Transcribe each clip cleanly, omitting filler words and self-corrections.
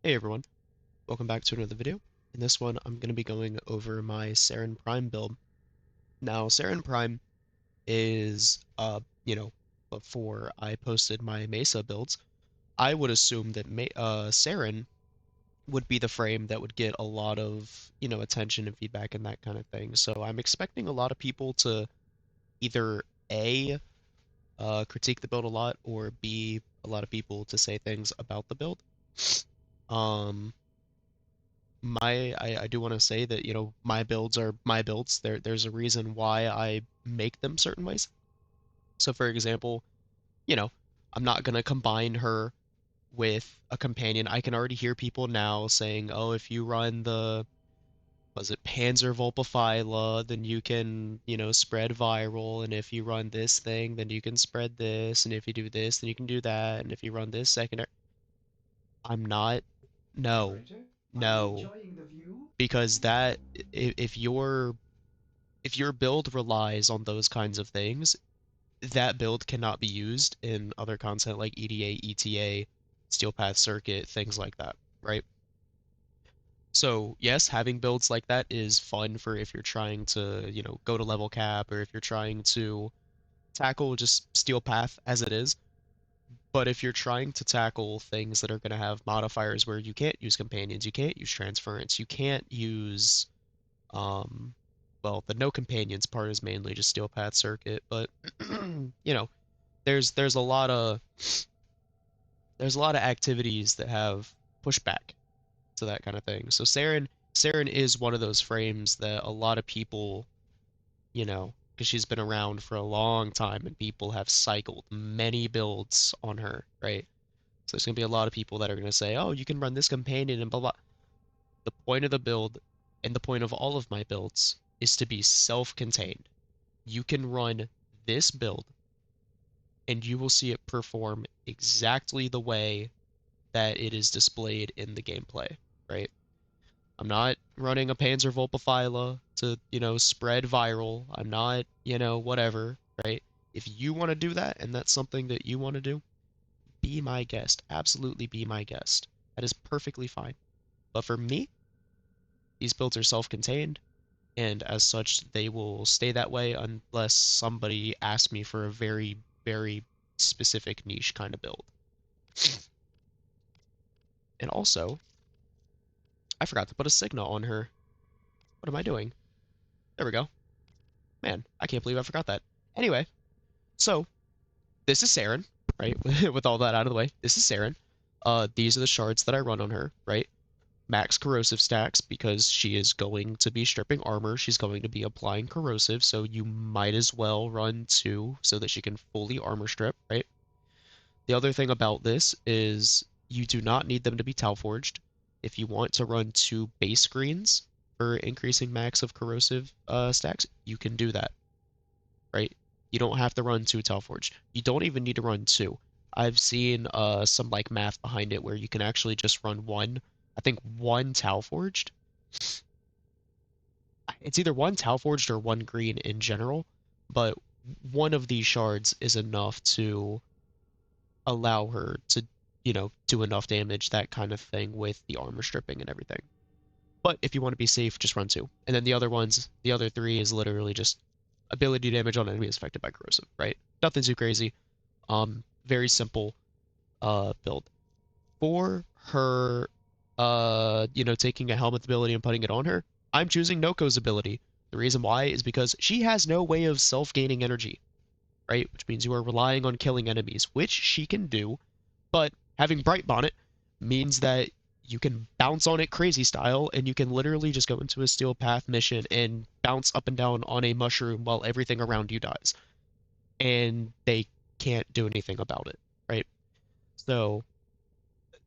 Hey everyone, welcome back to another video. In this one, I'm going to be going over my 𝐤𝐼𝐴𝐴 Prime build. Now, 𝐤𝐼𝐴𝐴 Prime is, before I posted my Mesa builds, I would assume that 𝐤𝐼𝐴𝐴 would be the frame that would get a lot of, attention and feedback and that kind of thing. So I'm expecting a lot of people to either A, critique the build a lot, or B, a lot of people to say things about the build. Um, I do want to say that, my builds are my builds. There's a reason why I make them certain ways. So for example, you know, I'm not gonna combine her with a companion. I can already hear people now saying, "Oh, if you run the was it 𝐤𝐵𝐴𝐴, then you can, spread viral, and if you run this thing, then you can spread this, and if you do this, then you can do that, and if you run this secondary." I'm not. No. Operator, are you No. enjoying the view? Because if your build relies on those kinds of things, that build cannot be used in other content like EDA, ETA, Steel Path Circuit, things like that, right? So yes, having builds like that is fun for if you're trying to, go to level cap or if you're trying to tackle just Steel Path as it is. But if you're trying to tackle things that are going to have modifiers where you can't use companions, you can't use transference, you can't use Um, well, the no companions part is mainly just steel path circuit, but you know, there's a lot of activities that have pushback to that kind of thing. So Saren is one of those frames that a lot of people, because she's been around for a long time and people have cycled many builds on her, right? So there's gonna be a lot of people that are gonna say, "Oh, you can run this companion and blah blah." The point of the build and the point of all of my builds is to be self-contained. You can run this build and you will see it perform exactly the way that it is displayed in the gameplay, right? I'm not running a 𝐤𝐵𝐴𝐴 to, spread viral. I'm not, whatever, right? If you want to do that and that's something that you want to do, be my guest. Absolutely be my guest. That is perfectly fine. But for me, these builds are self-contained, and as such, they will stay that way unless somebody asks me for a very, very specific niche kind of build. And also, I forgot to put a signal on her. What am I doing? There we go. Man, I can't believe I forgot that. Anyway, so this is 𝐤𝐼𝐴𝐴, right? With all that out of the way, this is 𝐤𝐼𝐴𝐴. These are the shards that I run on her, right? Max corrosive stacks because she is going to be stripping armor. She's going to be applying corrosive, so you might as well run two so that she can fully armor strip, right? The other thing about this is you do not need them to be tau forged. If you want to run two base screens for increasing max of corrosive stacks, you can do that, right? You don't have to run two tau forged. You don't even need to run two. I've seen some like math behind it where you can actually just run one. I think one tau forged. It's either one tau forged or one green in general, but one of these shards is enough to allow her to, do enough damage, that kind of thing with the armor stripping and everything. But if you want to be safe, just run two. And then the other three is literally just ability damage on enemies affected by corrosive, right? Nothing too crazy. Very simple build. For her taking a Helminth ability and putting it on her, I'm choosing 𝐤𝐵𝐴𝐴's ability. The reason why is because she has no way of self-gaining energy, right? Which means you are relying on killing enemies, which she can do, but having Bright Bonnet means that you can bounce on it crazy style, and you can literally just go into a Steel Path mission and bounce up and down on a mushroom while everything around you dies. And they can't do anything about it, right? So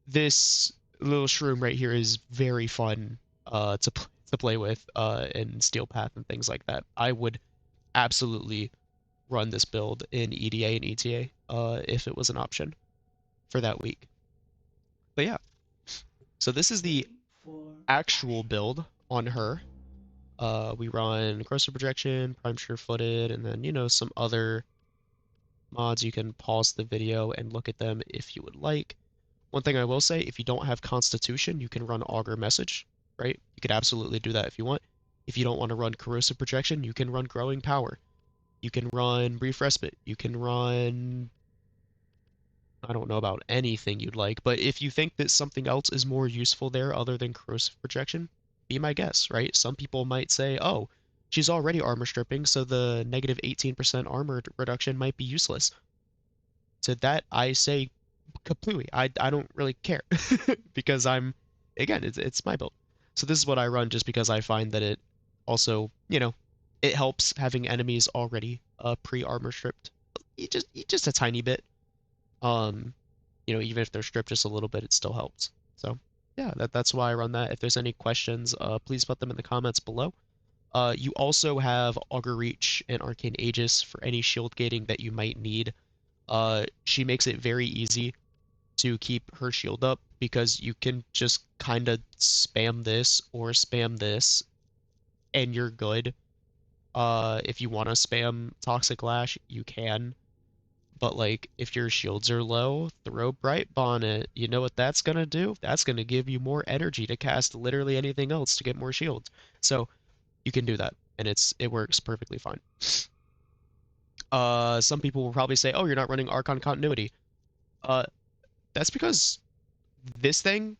this little shroom right here is very fun to play with in Steel Path and things like that. I would absolutely run this build in EDA and ETA if it was an option for that week. But yeah, so this is the Ready for actual action. build on her. We run corrosive projection, prime sure-footed, and then some other mods. You can pause the video and look at them if you would like. One thing I will say, if you don't have Constitution, you can run Augur Message, right? You could absolutely do that if you want. If you don't want to run Corrosive Projection, you can run Growing Power. You can run Brief Respite. You can run, I don't know about anything you'd like, but if you think that something else is more useful there other than Corrosive Projection, be my guess, right? Some people might say, oh, she's already armor stripping, so the negative 18% armor reduction might be useless. To that, I say completely. I don't really care because again, it's my build. So this is what I run just because I find that it also, it helps having enemies already pre-armor stripped. Just a tiny bit. Um, even if they're stripped just a little bit, it still helps. So yeah, that's why I run that. If there's any questions, please put them in the comments below. You also have Augur Reach and Arcane Aegis for any shield gating that you might need. She makes it very easy to keep her shield up because you can just kind of spam this or spam this and you're good. If you want to spam Toxic Lash, you can. But like if your shields are low, throw Bright Bonnet. You know what that's gonna do? That's gonna give you more energy to cast literally anything else to get more shields. So you can do that, and it works perfectly fine. Some people will probably say, "Oh, you're not running Archon continuity." Uh, that's because this thing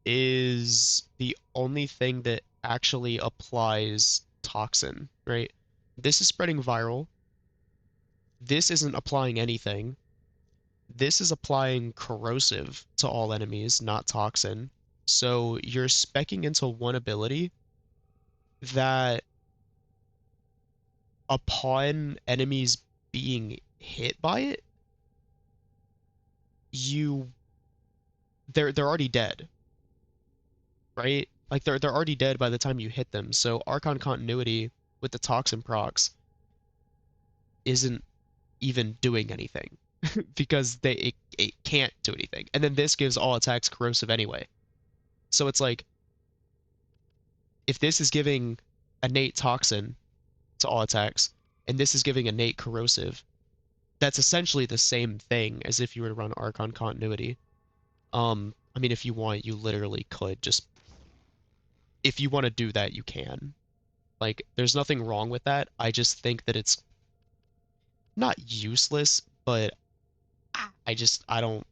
is the only thing that actually applies toxin, right? This is spreading viral. This isn't applying anything. This is applying corrosive to all enemies, not toxin. So you're speccing into one ability that upon enemies being hit by it, you they're already dead, right? Like they're already dead by the time you hit them. So Archon continuity with the toxin procs isn't even doing anything because it can't do anything. And then this gives all attacks corrosive anyway. So it's like if this is giving innate toxin to all attacks and this is giving innate corrosive, that's essentially the same thing as if you were to run Archon continuity. I mean if you want, you literally could just if you want to do that, you can. Like there's nothing wrong with that. I just think that it's not useless, but I don't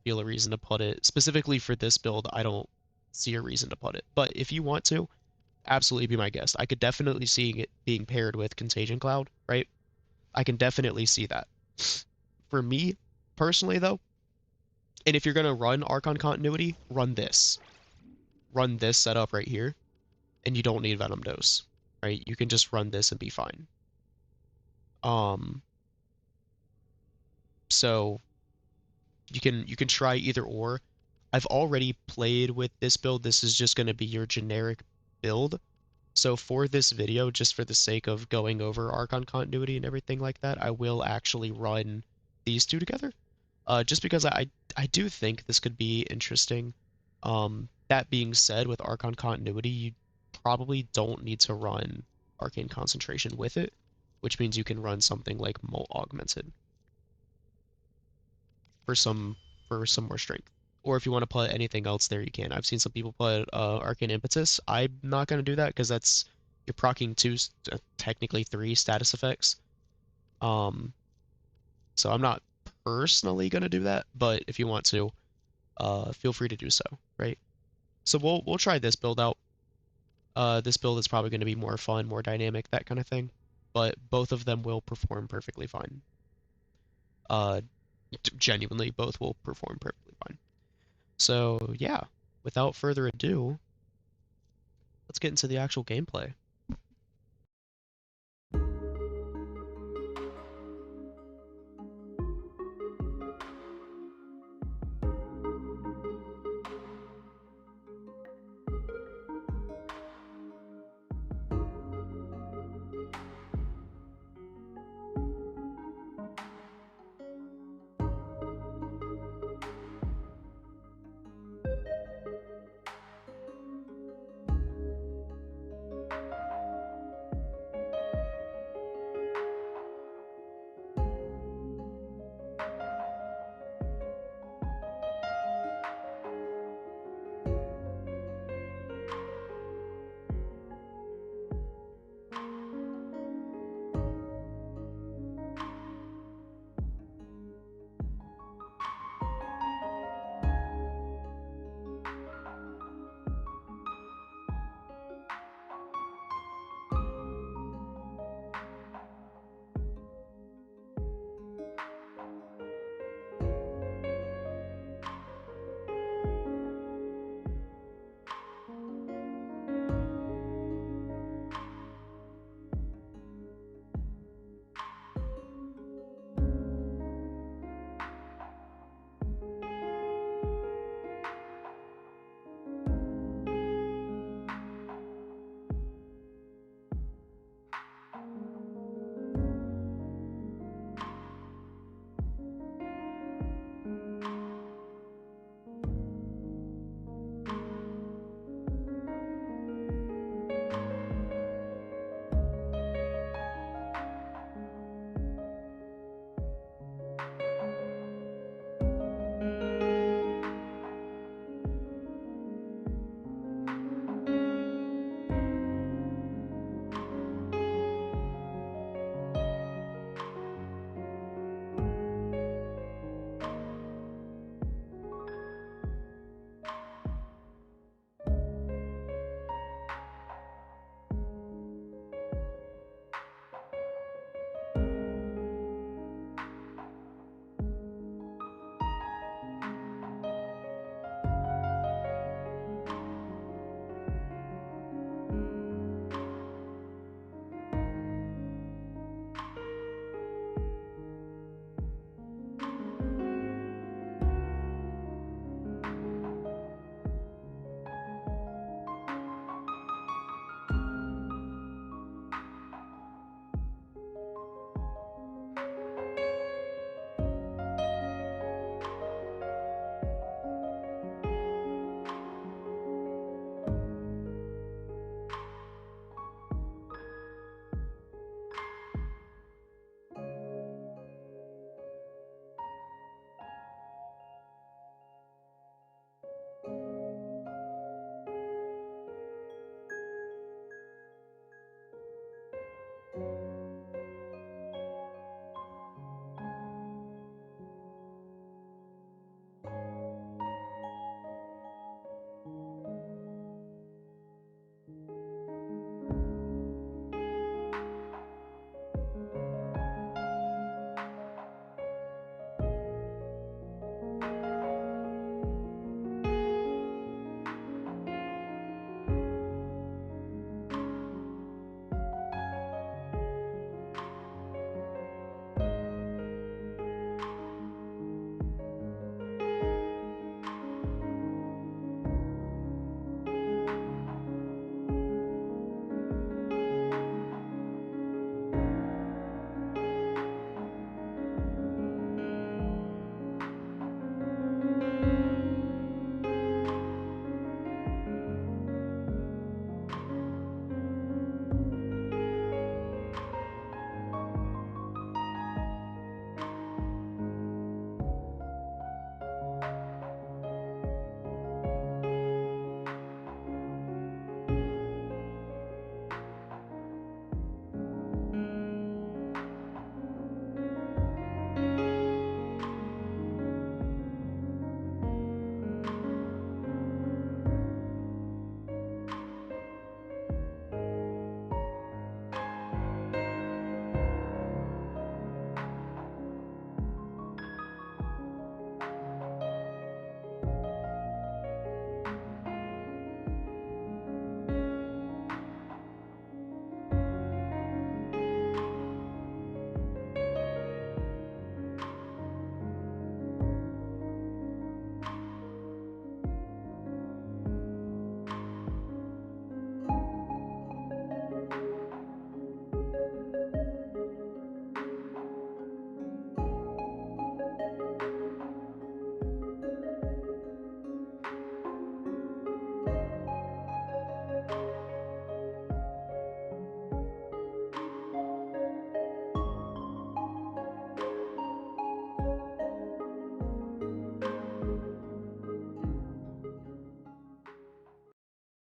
feel a reason to put it specifically for this build. I don't see a reason to put it. But if you want to, absolutely be my guest. I could definitely see it being paired with Contagion Cloud, right? I can definitely see that. For me personally, though, and if you're gonna run Archon continuity, run this. Run this setup right here, and you don't need Venom Dose, right? You can just run this and be fine. Um, so you can try either or. I've already played with this build. This is just going to be your generic build. So for this video, just for the sake of going over Archon continuity and everything like that, I will actually run these two together. Just because I do think this could be interesting. That being said, with Archon continuity, you probably don't need to run Arcane Concentration with it, which means you can run something like Molt Augmented for some more strength. Or if you want to put anything else there, you can. I've seen some people put Arcane Impetus. I'm not going to do that because that's you're proccing two, technically three status effects. Um, so I'm not personally going to do that, but if you want to, feel free to do so, right? So we'll try this build out. This build is probably going to be more fun, more dynamic, that kind of thing. But both of them will perform perfectly fine. Genuinely, both will perform perfectly fine. So yeah, without further ado, let's get into the actual gameplay.